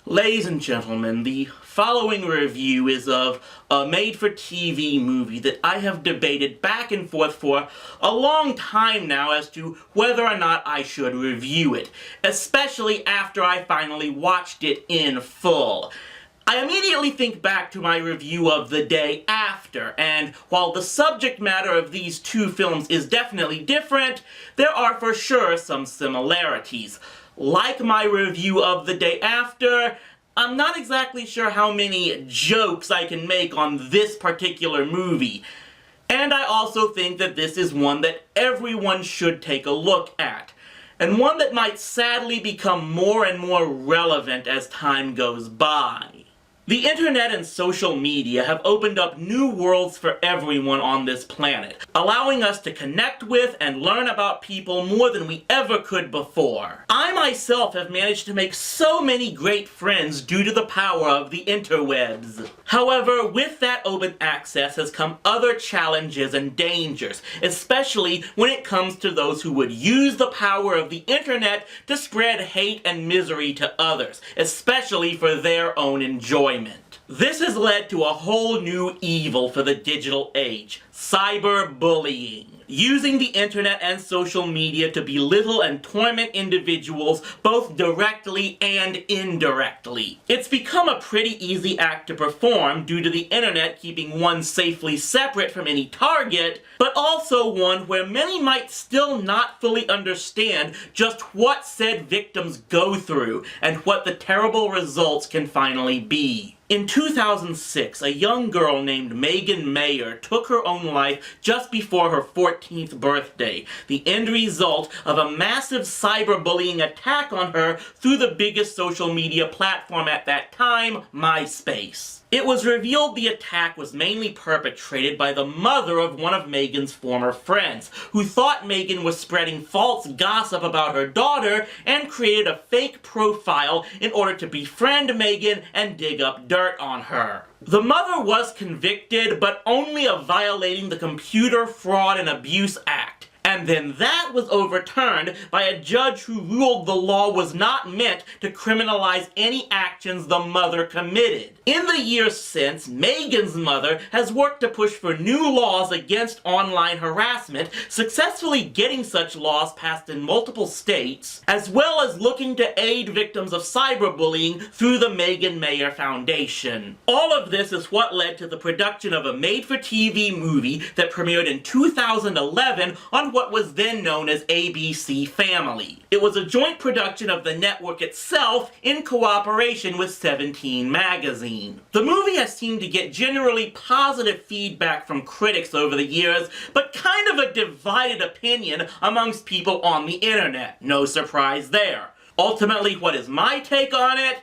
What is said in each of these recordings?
Ladies and gentlemen, the following review is of a made-for-TV movie that I have debated back and forth for a long time now as to whether or not I should review it, especially after I finally watched it in full. I immediately think back to my review of The Day After, and while the subject matter of these two films is definitely different, there are for sure some similarities. Like my review of The Day After, I'm not exactly sure how many jokes I can make on this particular movie. And I also think that this is one that everyone should take a look at, and one that might sadly become more and more relevant as time goes by. The internet and social media have opened up new worlds for everyone on this planet, allowing us to connect with and learn about people more than we ever could before. I myself have managed to make so many great friends due to the power of the interwebs. However, with that open access has come other challenges and dangers, especially when it comes to those who would use the power of the internet to spread hate and misery to others, especially for their own enjoyment. This has led to a whole new evil for the digital age: cyberbullying. Using the internet and social media to belittle and torment individuals both directly and indirectly. It's become a pretty easy act to perform due to the internet keeping one safely separate from any target, but also one where many might still not fully understand just what said victims go through and what the terrible results can finally be. In 2006, a young girl named Megan Mayer took her own life just before her 14th birthday, the end result of a massive cyberbullying attack on her through the biggest social media platform at that time, MySpace. It was revealed the attack was mainly perpetrated by the mother of one of Megan's former friends, who thought Megan was spreading false gossip about her daughter and created a fake profile in order to befriend Megan and dig up dirt on her. The mother was convicted, but only of violating the Computer Fraud and Abuse Act. And then that was overturned by a judge who ruled the law was not meant to criminalize any actions the mother committed. In the years since, Megan's mother has worked to push for new laws against online harassment, successfully getting such laws passed in multiple states, as well as looking to aid victims of cyberbullying through the Megan Mayer Foundation. All of this is what led to the production of a made-for-TV movie that premiered in 2011 on what was then known as ABC Family. It was a joint production of the network itself in cooperation with 17 magazine. The movie has seemed to get generally positive feedback from critics over the years, but kind of a divided opinion amongst people on the internet. No surprise there. Ultimately, what is my take on it?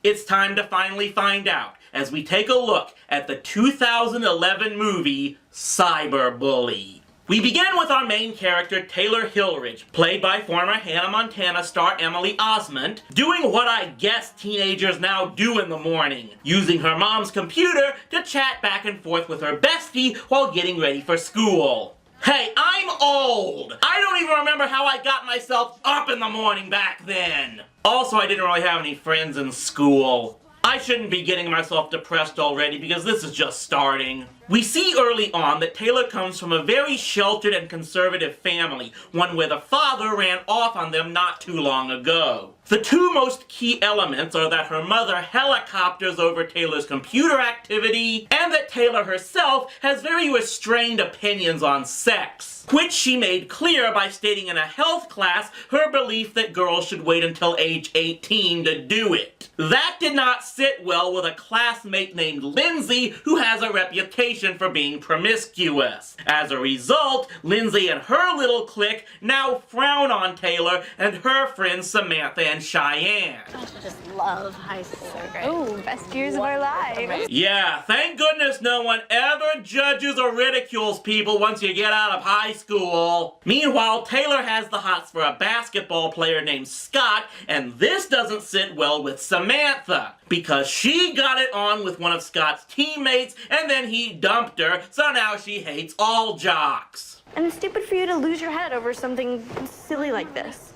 It's time to finally find out as we take a look at the 2011 movie Cyberbully. We begin with our main character, Taylor Hilridge, played by former Hannah Montana star Emily Osment, doing what I guess teenagers now do in the morning, using her mom's computer to chat back and forth with her bestie while getting ready for school. Hey, I'm old! I don't even remember how I got myself up in the morning back then! Also, I didn't really have any friends in school. I shouldn't be getting myself depressed already because this is just starting. We see early on that Taylor comes from a very sheltered and conservative family, one where the father ran off on them not too long ago. The two most key elements are that her mother helicopters over Taylor's computer activity, and that Taylor herself has very restrained opinions on sex, which she made clear by stating in a health class her belief that girls should wait until age 18 to do it. That did not sit well with a classmate named Lindsay, who has a reputation for being promiscuous. As a result, Lindsay and her little clique now frown on Taylor and her friends Samantha and Cheyenne. I just love high school. So great. Oh, best years of our lives. Yeah, thank goodness no one ever judges or ridicules people once you get out of high school. Meanwhile, Taylor has the hots for a basketball player named Scott, and this doesn't sit well with Samantha, because she got it on with one of Scott's teammates, and then he dumped her, so now she hates all jocks. And it's stupid for you to lose your head over something silly like this.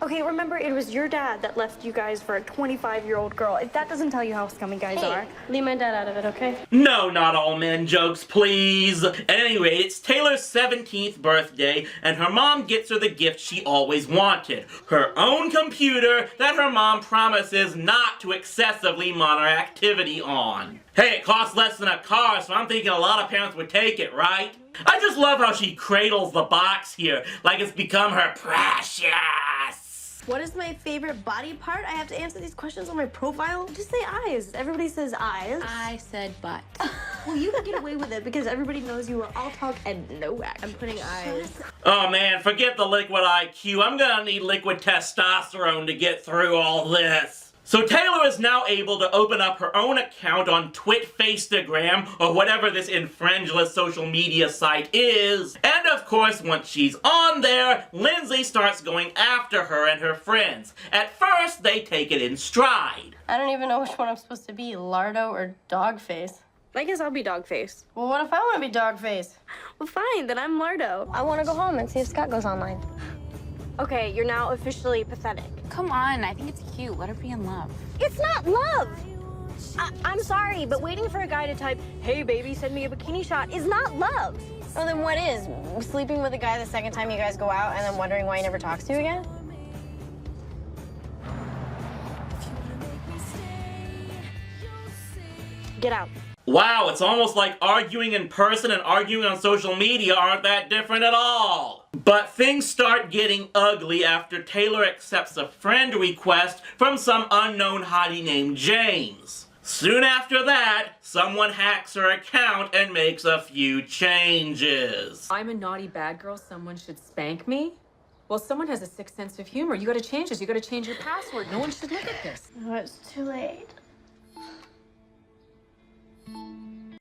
Okay, remember, it was your dad that left you guys for a 25-year-old girl. If that doesn't tell you how scummy guys are. Leave my dad out of it, okay? No, not all men jokes, please. At any rate, it's Taylor's 17th birthday, and her mom gets her the gift she always wanted. Her own computer that her mom promises not to excessively monitor activity on. Hey, it costs less than a car, so I'm thinking a lot of parents would take it, right? I just love how she cradles the box here, like it's become her precious. What is my favorite body part? I have to answer these questions on my profile? Just say eyes. Everybody says eyes. I said butt. Well, you can get away with it because everybody knows you are all talk and no action. I'm putting eyes. Oh man, forget the liquid IQ. I'm gonna need liquid testosterone to get through all this. So Taylor is now able to open up her own account on Faceagram, or whatever this infringeless social media site is. And of course, once she's on there, Lindsay starts going after her and her friends. At first, they take it in stride. I don't even know which one I'm supposed to be, Lardo or Dogface. I guess I'll be Dogface. Well, what if I want to be Dogface? Well, fine, then I'm Lardo. I want to go home and see if Scott goes online. Okay, you're now officially pathetic. Come on, I think it's cute. Let her be in love. It's not love! I'm sorry, but waiting for a guy to type, "Hey baby, send me a bikini shot," is not love. Well, then what is? Sleeping with a guy the second time you guys go out and then wondering why he never talks to you again? Get out. Wow, it's almost like arguing in person and arguing on social media aren't that different at all. But things start getting ugly after Taylor accepts a friend request from some unknown hottie named James. Soon after that, someone hacks her account and makes a few changes. I'm a naughty bad girl, someone should spank me? Well, someone has a sixth sense of humor. You gotta change this. You gotta change your password. No one should look at this. Oh, it's too late.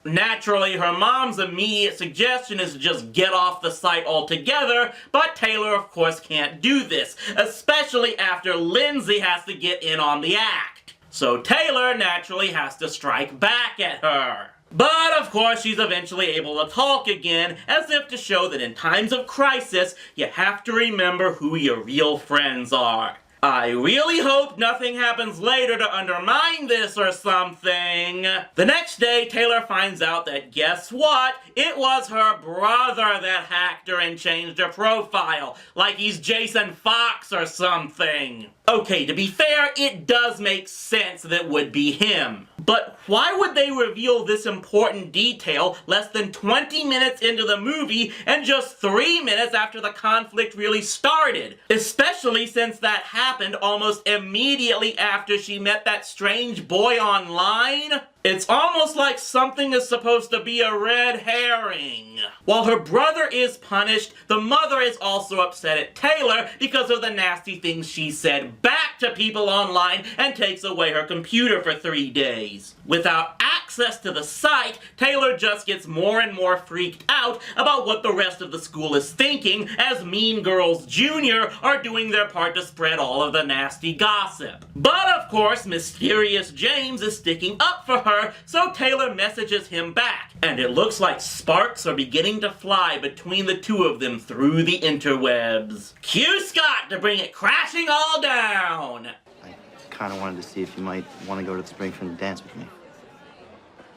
Naturally, her mom's immediate suggestion is to just get off the site altogether, but Taylor, of course, can't do this, especially after Lindsay has to get in on the act. So Taylor naturally has to strike back at her. But, of course, she's eventually able to talk again, as if to show that in times of crisis, you have to remember who your real friends are. I really hope nothing happens later to undermine this or something. The next day, Taylor finds out that guess what? It was her brother that hacked her and changed her profile, like he's Jason Fox or something. Okay, to be fair, it does make sense that it would be him. But why would they reveal this important detail less than 20 minutes into the movie and just 3 minutes after the conflict really started? Especially since that happened almost immediately after she met that strange boy online? It's almost like something is supposed to be a red herring. While her brother is punished, the mother is also upset at Taylor because of the nasty things she said back to people online and takes away her computer for 3 days. Without access to the site, Taylor just gets more and more freaked out about what the rest of the school is thinking as Mean Girls Jr. are doing their part to spread all of the nasty gossip. But of course, mysterious James is sticking up for her, so Taylor messages him back, and it looks like sparks are beginning to fly between the two of them through the interwebs. Cue Scott to bring it crashing all down! I kind of wanted to see if you might want to go to the Springfield dance with me.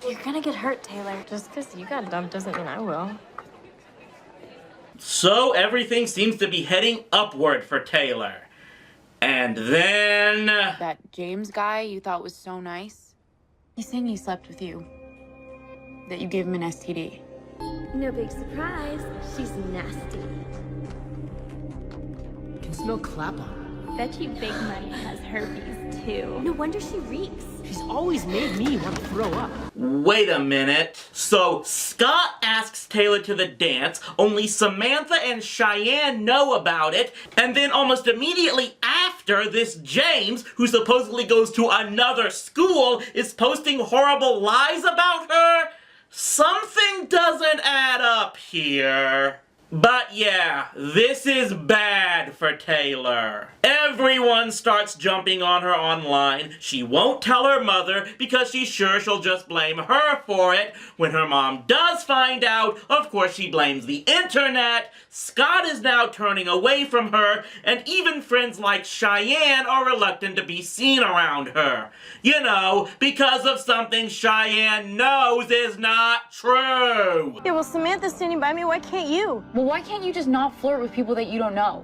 You're gonna get hurt, Taylor. Just because you got dumped doesn't mean I will. So everything seems to be heading upward for Taylor. And then... That James guy you thought was so nice, he's saying he slept with you. That you gave him an STD. No big surprise. She's nasty. I can smell clapper. Bet you Big Money has herpes, too. No wonder she reeks. She's always made me want to throw up. Wait a minute. So, Scott asks Taylor to the dance, only Samantha and Cheyenne know about it, and then almost immediately after, this James, who supposedly goes to another school, is posting horrible lies about her? Something doesn't add up here. But yeah, this is bad for Taylor. Everyone starts jumping on her online. She won't tell her mother because she's sure she'll just blame her for it. When her mom does find out, of course she blames the internet. Scott is now turning away from her, and even friends like Cheyenne are reluctant to be seen around her. You know, because of something Cheyenne knows is not true. Yeah, well, Samantha's standing by me. Why can't you? Well, why can't you just not flirt with people that you don't know?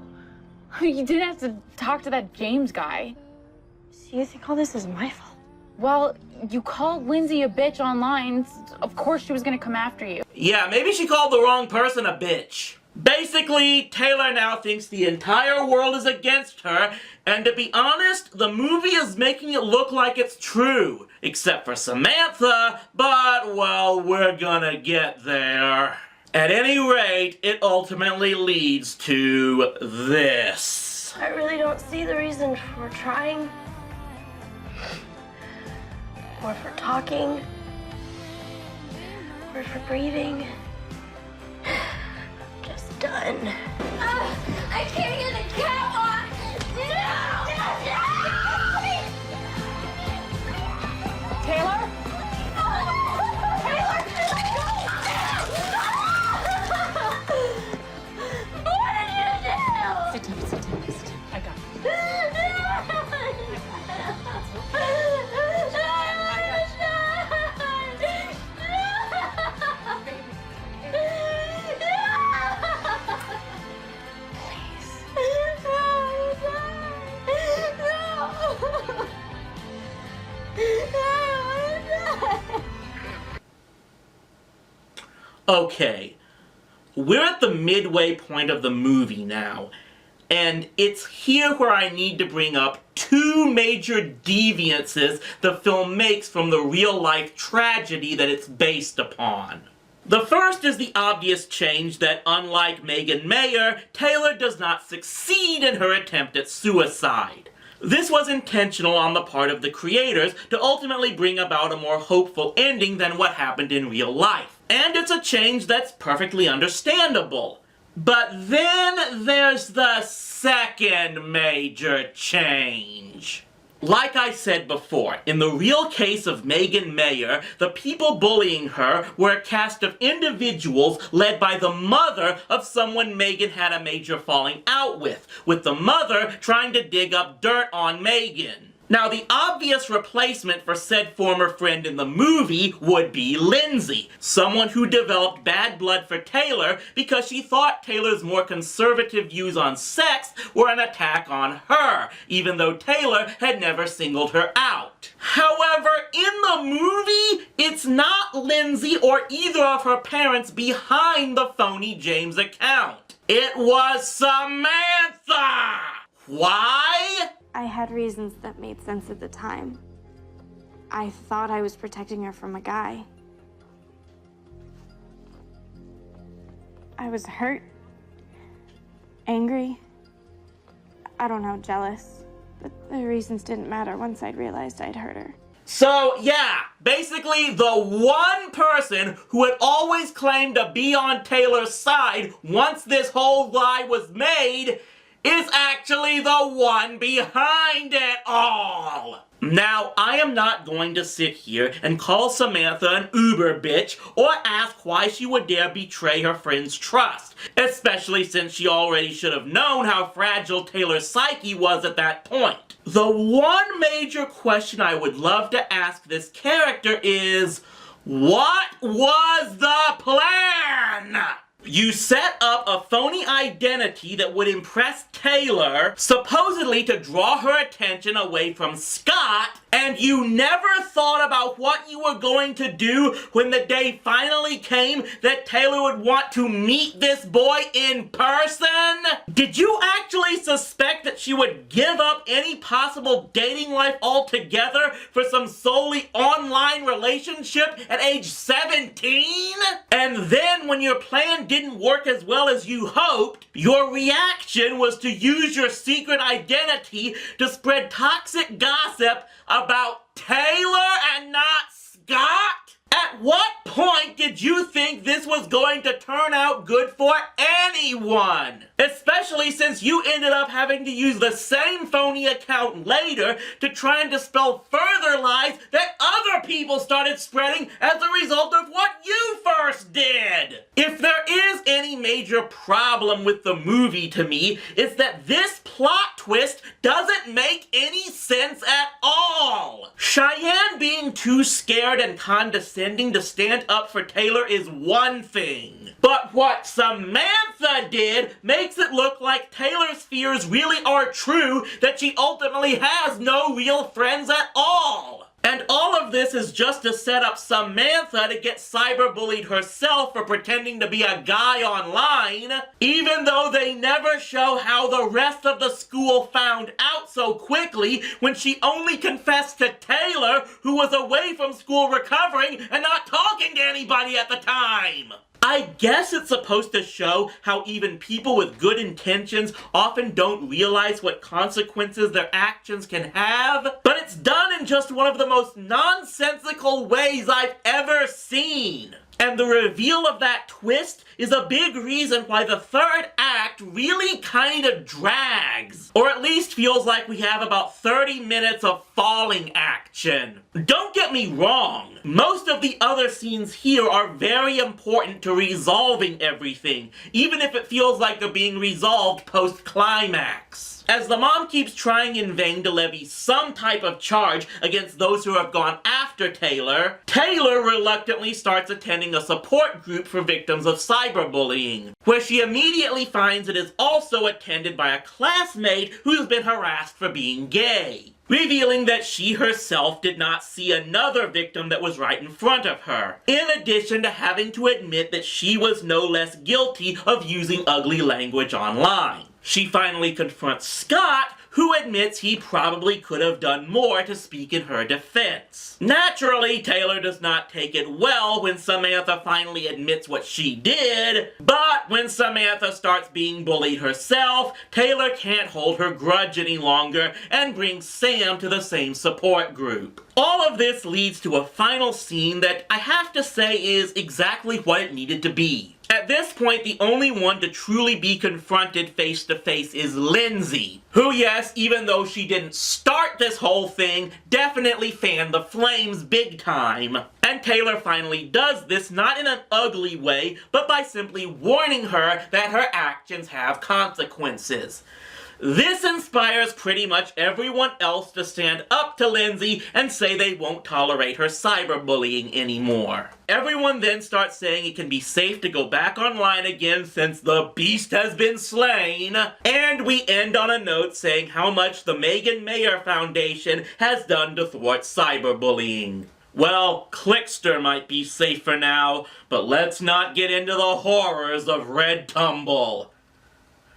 I mean, you didn't have to talk to that James guy. So you think all this is my fault? Well, you called Lindsay a bitch online. Of course she was gonna come after you. Yeah, maybe she called the wrong person a bitch. Basically, Taylor now thinks the entire world is against her, and to be honest, the movie is making it look like it's true. Except for Samantha, but, well, we're gonna get there. At any rate, it ultimately leads to this. I really don't see the reason for trying. Or for talking. Or for breathing. Just done. I can't get the cat on! No! Taylor? What did you do? Sit down, sit down, sit down. I got it. Okay, we're at the midway point of the movie now, and it's here where I need to bring up two major deviances the film makes from the real-life tragedy that it's based upon. The first is the obvious change that, unlike Megan Mayer, Taylor does not succeed in her attempt at suicide. This was intentional on the part of the creators to ultimately bring about a more hopeful ending than what happened in real life. And it's a change that's perfectly understandable. But then there's the second major change. Like I said before, in the real case of Megan Mayer, the people bullying her were a cast of individuals led by the mother of someone Megan had a major falling out with the mother trying to dig up dirt on Megan. Now, the obvious replacement for said former friend in the movie would be Lindsay, someone who developed bad blood for Taylor because she thought Taylor's more conservative views on sex were an attack on her, even though Taylor had never singled her out. However, in the movie, it's not Lindsay or either of her parents behind the phony James account. It was Samantha! Why? I had reasons that made sense at the time. I thought I was protecting her from a guy. I was hurt, angry, I don't know, jealous. But the reasons didn't matter once I'd realized I'd hurt her. So, yeah, basically the one person who had always claimed to be on Taylor's side once this whole lie was made is actually the one behind it all. Now, I am not going to sit here and call Samantha an uber bitch or ask why she would dare betray her friend's trust, especially since she already should have known how fragile Taylor's psyche was at that point. The one major question I would love to ask this character is, what was the plan? You set up a phony identity that would impress Taylor, supposedly to draw her attention away from Scott, and you never thought about what you were going to do when the day finally came that Taylor would want to meet this boy in person? Did you actually suspect that she would give up any possible dating life altogether for some solely online relationship at age 17? And then when your plan didn't work as well as you hoped, your reaction was to use your secret identity to spread toxic gossip about Taylor and not Scott? At what point did you think this was going to turn out good for anyone? Especially since you ended up having to use the same phony account later to try and dispel further lies that other people started spreading as a result of what you first did. If there is any major problem with the movie to me, it's that this plot twist doesn't make any sense at all. Cheyenne being too scared and condescending to stand up for Taylor is one thing. But what Samantha did makes it look like Taylor's fears really are true, that she ultimately has no real friends at all. And all of this is just to set up Samantha to get cyberbullied herself for pretending to be a guy online, even though they never show how the rest of the school found out so quickly when she only confessed to Taylor, who was away from school recovering and not talking to anybody at the time. I guess it's supposed to show how even people with good intentions often don't realize what consequences their actions can have, but it's done in just one of the most nonsensical ways I've ever seen. And the reveal of that twist is a big reason why the third act really kind of drags. Or at least feels like we have about 30 minutes of falling action. Don't get me wrong, most of the other scenes here are very important to resolving everything, even if it feels like they're being resolved post-climax. As the mom keeps trying in vain to levy some type of charge against those who have gone after Taylor, Taylor reluctantly starts attending a support group for victims of cyberbullying, where she immediately finds it is also attended by a classmate who's been harassed for being gay, revealing that she herself did not see another victim that was right in front of her, in addition to having to admit that she was no less guilty of using ugly language online. She finally confronts Scott, who admits he probably could have done more to speak in her defense. Naturally, Taylor does not take it well when Samantha finally admits what she did, but when Samantha starts being bullied herself, Taylor can't hold her grudge any longer and brings Sam to the same support group. All of this leads to a final scene that I have to say is exactly what it needed to be. At this point, the only one to truly be confronted face to face is Lindsay, who, yes, even though she didn't start this whole thing, definitely fanned the flames big time. And Taylor finally does this not in an ugly way, but by simply warning her that her actions have consequences. This inspires pretty much everyone else to stand up to Lindsay and say they won't tolerate her cyberbullying anymore. Everyone then starts saying it can be safe to go back online again since the beast has been slain, and we end on a note saying how much the Megan Mayer Foundation has done to thwart cyberbullying. Well, Clickster might be safe for now, but let's not get into the horrors of Red Tumble.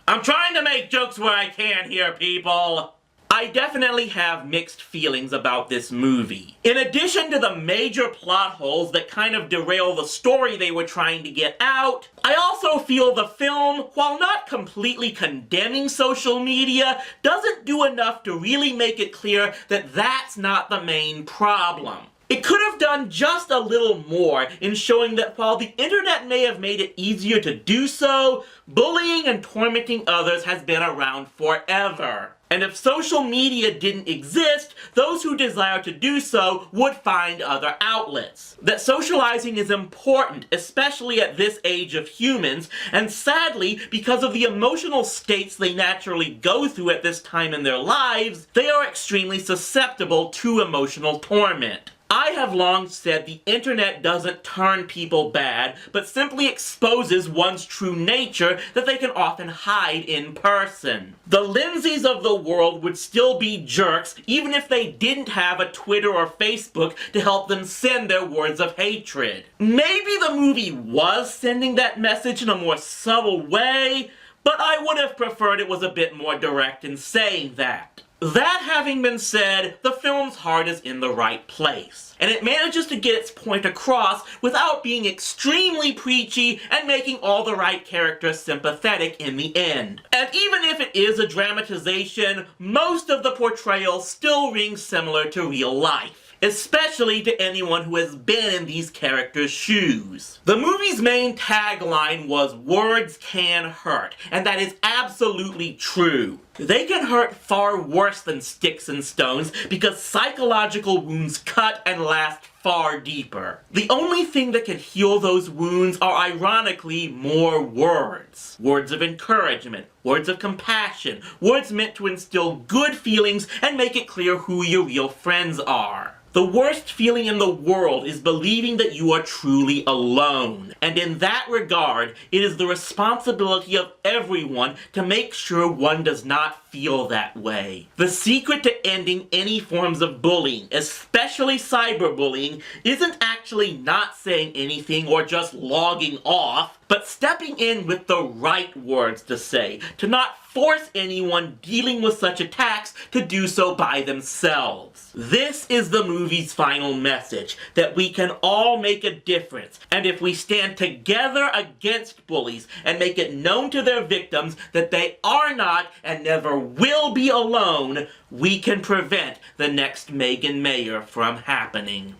I'm trying to make jokes where I can here, people. I definitely have mixed feelings about this movie. In addition to the major plot holes that kind of derail the story they were trying to get out, I also feel the film, while not completely condemning social media, doesn't do enough to really make it clear that that's not the main problem. It could have done just a little more in showing that while the internet may have made it easier to do so, bullying and tormenting others has been around forever. And if social media didn't exist, those who desire to do so would find other outlets. That socializing is important, especially at this age of humans, and sadly, because of the emotional states they naturally go through at this time in their lives, they are extremely susceptible to emotional torment. I have long said the internet doesn't turn people bad, but simply exposes one's true nature that they can often hide in person. The Lindsays of the world would still be jerks even if they didn't have a Twitter or Facebook to help them send their words of hatred. Maybe the movie was sending that message in a more subtle way, but I would have preferred it was a bit more direct in saying that. That having been said, the film's heart is in the right place, and it manages to get its point across without being extremely preachy and making all the right characters sympathetic in the end. And even if it is a dramatization, most of the portrayal still rings similar to real life. especially to anyone who has been in these characters' shoes. The movie's main tagline was "Words can hurt," and that is absolutely true. They can hurt far worse than sticks and stones because psychological wounds cut and last far deeper. The only thing that can heal those wounds are ironically more words. Words of encouragement, words of compassion, words meant to instill good feelings and make it clear who your real friends are. The worst feeling in the world is believing that you are truly alone. And in that regard, it is the responsibility of everyone to make sure one does not feel that way. The secret to ending any forms of bullying, especially cyberbullying, isn't actually not saying anything or just logging off, but stepping in with the right words to say, to not force anyone dealing with such attacks to do so by themselves. This is the movie's final message, that we can all make a difference, and if we stand together against bullies and make it known to their victims that they are not and never will be alone, we can prevent the next Megan Mayer from happening.